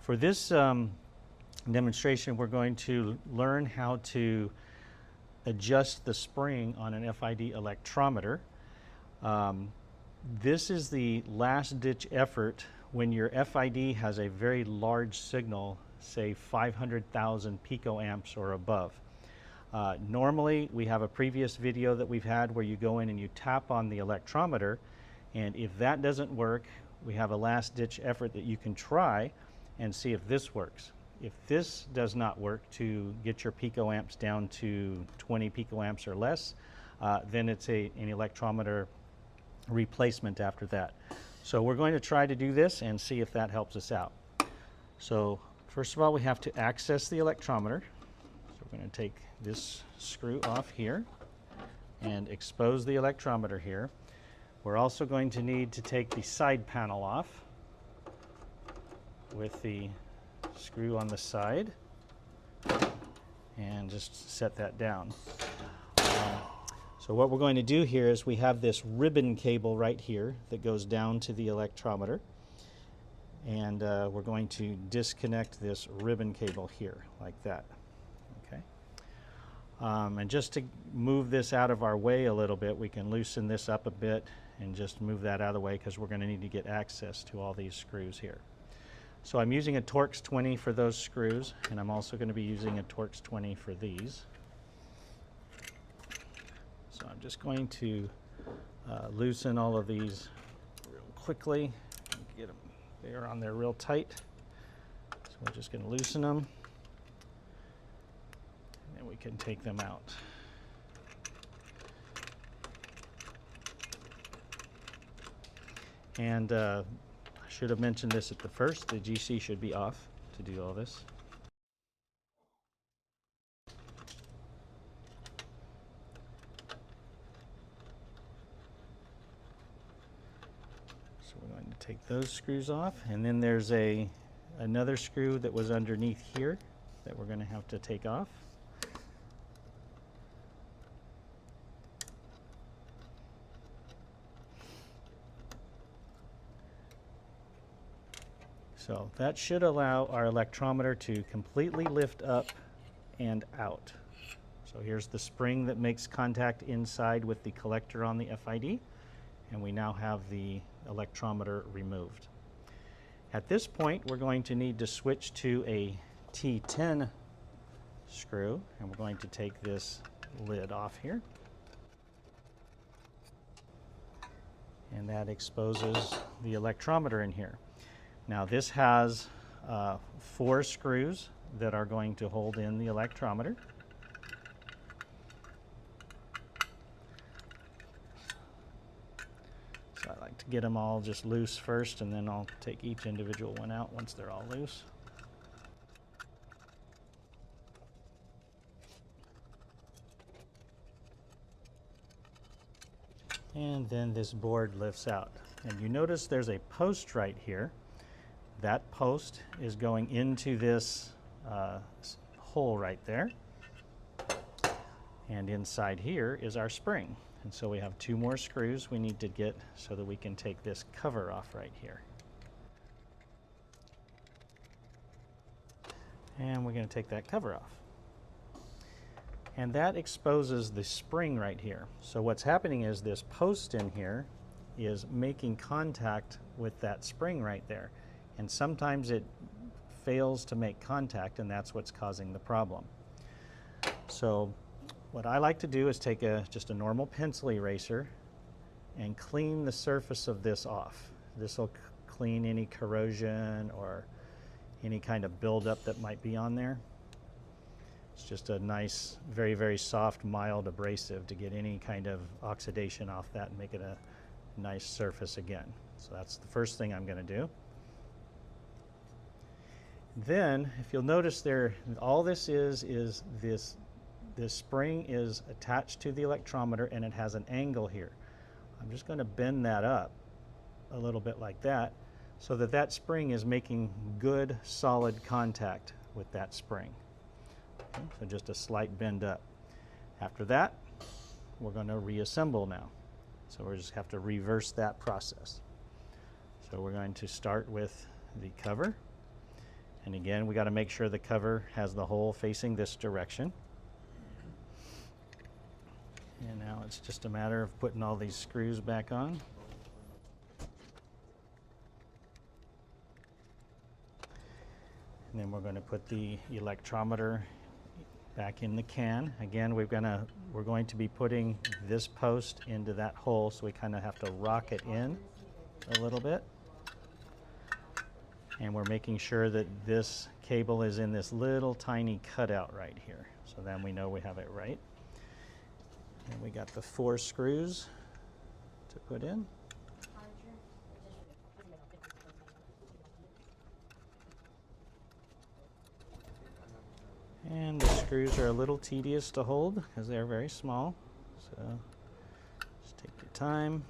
For this demonstration, we're going to learn how to adjust the spring on an FID electrometer. This is the last ditch effort when your FID has a very large signal, say 500,000 picoamps or above. Normally, we have a previous video that we've had where you go in and you tap on the electrometer, and if that doesn't work, we have a last ditch effort that you can try and see if this works. If this does not work to get your picoamps down to 20 picoamps or less, then it's an electrometer replacement after that. So we're going to try to do this and see if that helps us out. So first of all, we have to access the electrometer. So we're going to take this screw off here and expose the electrometer here. We're also going to need to take the side panel off with the screw on the side and just set that down. So what we're going to do here is we have this ribbon cable right here that goes down to the electrometer, and we're going to disconnect this ribbon cable here like that. Okay. And just to move this out of our way a little bit, we can loosen this up a bit and just move that out of the way because we're going to need to get access to all these screws here. So I'm using a Torx 20 for those screws, and I'm also going to be using a Torx 20 for these. So I'm just going to loosen all of these real quickly. Get them there on there real tight. So we're just going to loosen them, and then we can take them out. And I should have mentioned this at the first. The GC should be off to do all this. So we're going to take those screws off, and then there's another screw that was underneath here that we're going to have to take off. So that should allow our electrometer to completely lift up and out. So here's the spring that makes contact inside with the collector on the FID, and we now have the electrometer removed. At this point, we're going to need to switch to a T10 screw, and we're going to take this lid off here. And that exposes the electrometer in here. Now this has 4 screws that are going to hold in the electrometer. So I like to get them all just loose first, and then I'll take each individual one out once they're all loose. And then this board lifts out. And you notice there's a post right here. That post is going into this hole right there. And inside here is our spring. And so we have 2 more screws we need to get so that we can take this cover off right here. And we're going to take that cover off. And that exposes the spring right here. So what's happening is this post in here is making contact with that spring right there. And sometimes it fails to make contact, and that's what's causing the problem. So what I like to do is take just a normal pencil eraser and clean the surface of this off. This will clean any corrosion or any kind of buildup that might be on there. It's just a nice, very, very soft, mild abrasive to get any kind of oxidation off that and make it a nice surface again. So that's the first thing I'm going to do. Then, if you'll notice there, all this is this spring is attached to the electrometer, and it has an angle here. I'm just going to bend that up a little bit like that so that that spring is making good, solid contact with that spring. Okay, so just a slight bend up. After that, we're going to reassemble now. So we just have to reverse that process. So we're going to start with the cover. And again, we got to make sure the cover has the hole facing this direction. And now it's just a matter of putting all these screws back on. And then we're going to put the electrometer back in the can. Again, we're going to be putting this post into that hole, so we kind of have to rock it in a little bit. And we're making sure that this cable is in this little tiny cutout right here. So then we know we have it right. And we got the 4 screws to put in. And the screws are a little tedious to hold because they're very small. So just take your time.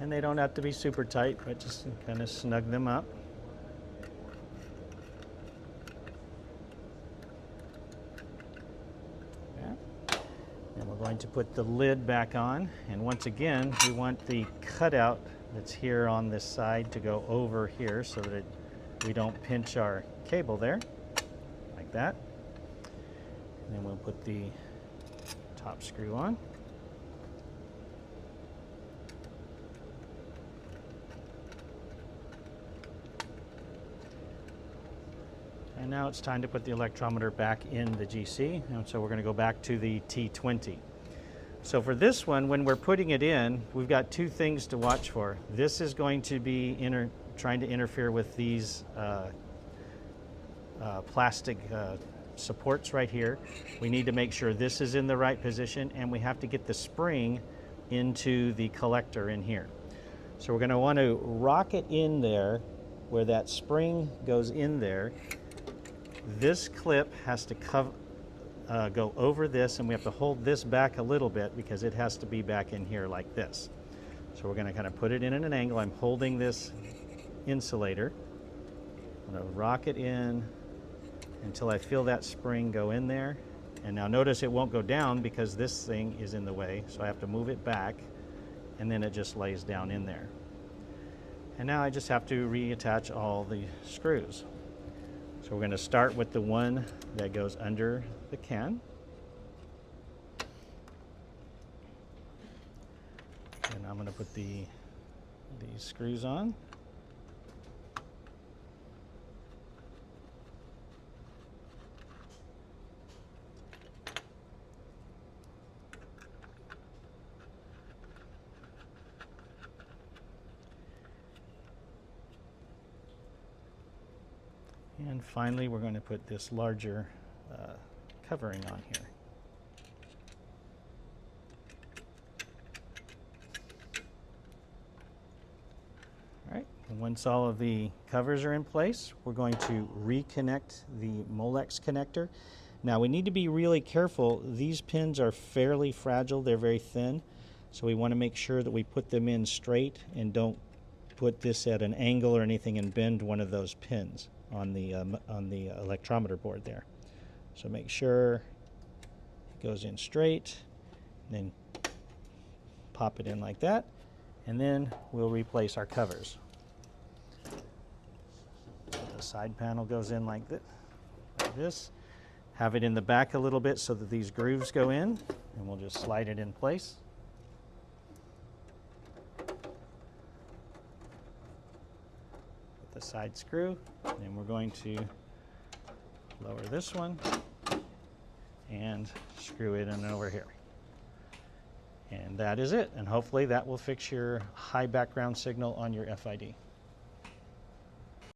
And they don't have to be super tight, but just kind of snug them up. Yeah. And we're going to put the lid back on. And once again, we want the cutout that's here on this side to go over here so that we don't pinch our cable there, like that. And then we'll put the top screw on. And now it's time to put the electrometer back in the GC, and so we're going to go back to the T20. So for this one, when we're putting it in, we've got 2 things to watch for. This is going to be trying to interfere with these plastic supports right here. We need to make sure this is in the right position, and we have to get the spring into the collector in here. So we're going to want to rock it in there where that spring goes in there. This clip has to go over this, and we have to hold this back a little bit because it has to be back in here like this. So we're going to kind of put it in at an angle. I'm holding this insulator. I'm going to rock it in until I feel that spring go in there. And now notice it won't go down because this thing is in the way, so I have to move it back, and then it just lays down in there. And now I just have to reattach all the screws. So we're going to start with the one that goes under the can. And I'm going to put these screws on. And finally, we're going to put this larger covering on here. All right, and once all of the covers are in place, we're going to reconnect the Molex connector. Now we need to be really careful. These pins are fairly fragile, they're very thin, so we want to make sure that we put them in straight and don't put this at an angle or anything and bend one of those pins on the electrometer board there. So make sure it goes in straight, and then pop it in like that, and then we'll replace our covers. The side panel goes in like this. Have it in the back a little bit so that these grooves go in, and we'll just slide it in place. The side screw, and we're going to lower this one and screw it in over here. And that is it, and hopefully that will fix your high background signal on your FID.